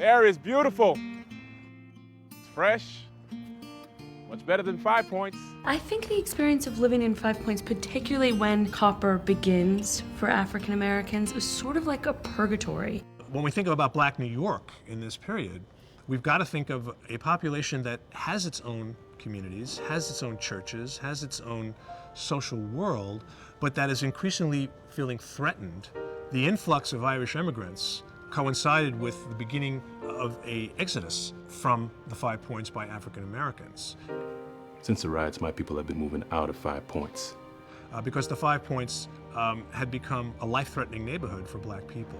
The air is beautiful. It's fresh. Much better than 5 Points. I think the experience of living in 5 Points, particularly when copper begins for African Americans, is sort of like a purgatory. When we think about Black New York in this period, we've got to think of a population that has its own communities, has its own churches, has its own social world, but that is increasingly feeling threatened. The influx of Irish immigrants coincided with the beginning of an exodus from the 5 Points by African Americans. Since the riots, my people have been moving out of 5 Points. Because the 5 Points had become a life-threatening neighborhood for Black people.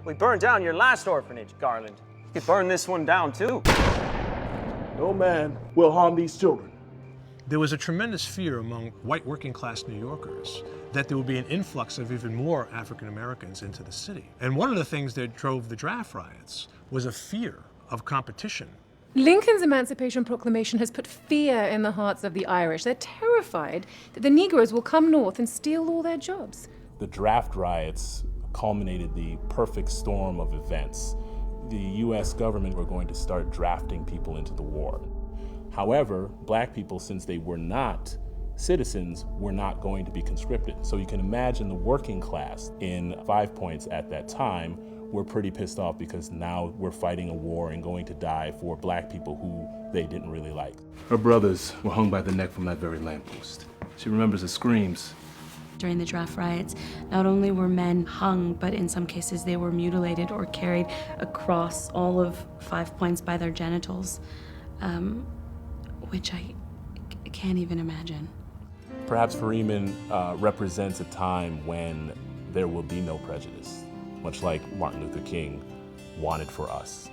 We burned down your last orphanage, Garland. You could burn this one down, too. No man will harm these children. There was a tremendous fear among white working-class New Yorkers that there would be an influx of even more African Americans into the city. And one of the things that drove the draft riots was a fear of competition. Lincoln's Emancipation Proclamation has put fear in the hearts of the Irish. They're terrified that the Negroes will come north and steal all their jobs. The draft riots culminated the perfect storm of events. The U.S. government were going to start drafting people into the war. However, Black people, since they were not citizens, were not going to be conscripted. So you can imagine the working class in 5 Points at that time were pretty pissed off because now we're fighting a war and going to die for Black people who they didn't really like. Her brothers were hung by the neck from that very lamppost. She remembers the screams. During the draft riots, not only were men hung, but in some cases they were mutilated or carried across all of 5 Points by their genitals, which I can't even imagine. Perhaps Freeman represents a time when there will be no prejudice, much like Martin Luther King wanted for us.